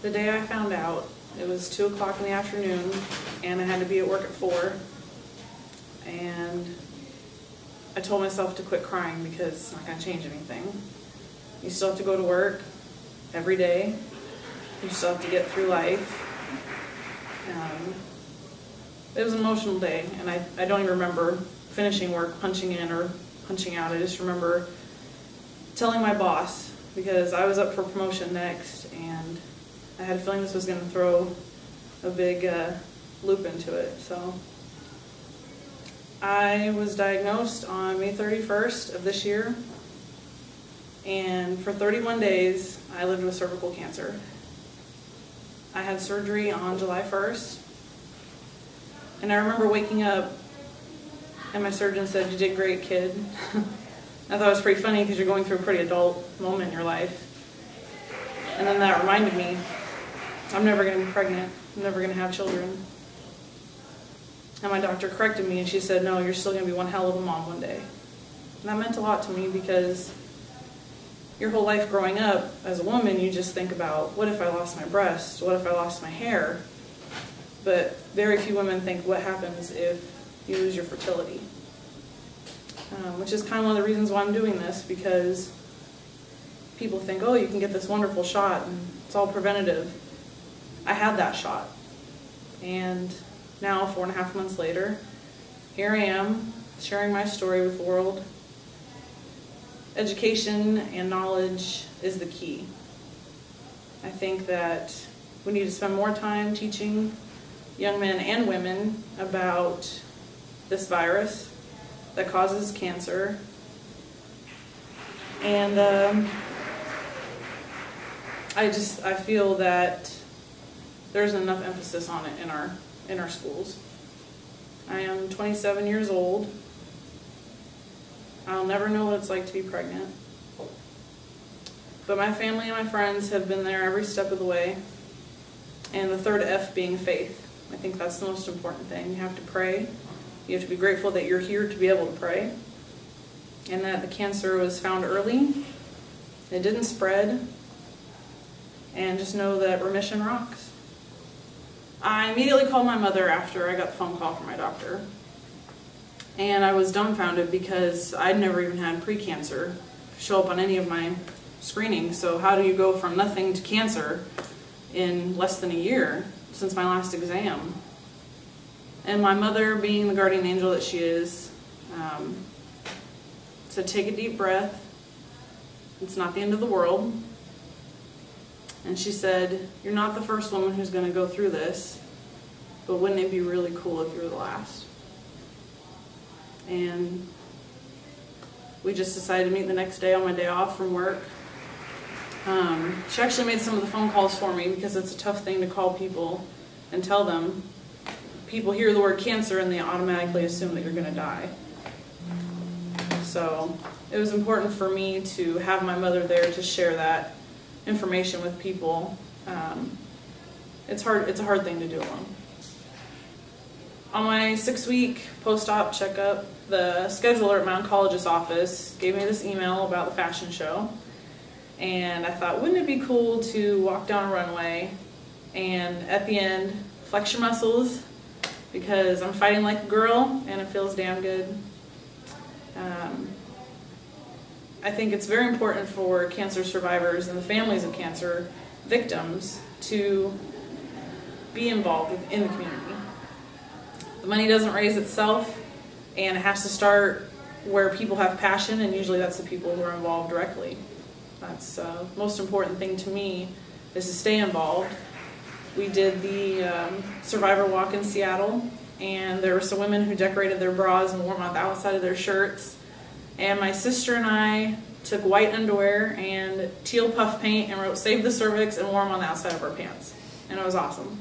The day I found out, it was 2 o'clock in the afternoon, and I had to be at work at 4. And I told myself to quit crying because it's not going to change anything. You still have to go to work every day. You still have to get through life. It was an emotional day, and I don't even remember finishing work, punching in or punching out. I just remember telling my boss, because I was up for promotion next, and I had a feeling this was going to throw a big loop into it. So I was diagnosed on May 31st of this year, and for 31 days I lived with cervical cancer. I had surgery on July 1st, and I remember waking up and my surgeon said, "You did great, kid." I thought it was pretty funny because you're going through a pretty adult moment in your life. And then that reminded me, I'm never going to be pregnant. I'm never going to have children. And my doctor corrected me and she said, "No, you're still going to be one hell of a mom one day." And that meant a lot to me because your whole life growing up as a woman, you just think about, what if I lost my breast? What if I lost my hair? But very few women think, what happens if you lose your fertility? Which is kind of one of the reasons why I'm doing this, because people think, oh, you can get this wonderful shot and it's all preventative. I had that shot. And now, 4.5 months later, here I am sharing my story with the world. Education and knowledge is the key. I think that we need to spend more time teaching young men and women about this virus that causes cancer. And I feel that there isn't enough emphasis on it in our schools. I am 27 years old. I'll never know what it's like to be pregnant. But my family and my friends have been there every step of the way. And the third F being faith. I think that's the most important thing. You have to pray. You have to be grateful that you're here to be able to pray. And that the cancer was found early. It didn't spread. And just know that remission rocks. I immediately called my mother after I got the phone call from my doctor. And I was dumbfounded because I'd never even had pre-cancer show up on any of my screenings. So how do you go from nothing to cancer in less than a year since my last exam? And my mother, being the guardian angel that she is, said, take a deep breath. It's not the end of the world. And she said, you're not the first woman who's going to go through this, but wouldn't it be really cool if you were the last? And we just decided to meet the next day on my day off from work. She actually made some of the phone calls for me because it's a tough thing to call people and tell them. People hear the word cancer and they automatically assume that you're going to die. So it was important for me to have my mother there to share that information with people. It's a hard thing to do alone. On my 6-week post-op checkup, the scheduler at my oncologist's office gave me this email about the fashion show. And I thought, wouldn't it be cool to walk down a runway and at the end, flex your muscles, because I'm fighting like a girl and it feels damn good. I think it's very important for cancer survivors and the families of cancer victims to be involved in the community. The money doesn't raise itself, and it has to start where people have passion, and usually that's the people who are involved directly. That's the most important thing to me, is to stay involved. We did the Survivor Walk in Seattle, and there were some women who decorated their bras and wore them on the outside of their shirts. And my sister and I took white underwear and teal puff paint and wrote "Save the Cervix" and wore them on the outside of our pants. And it was awesome.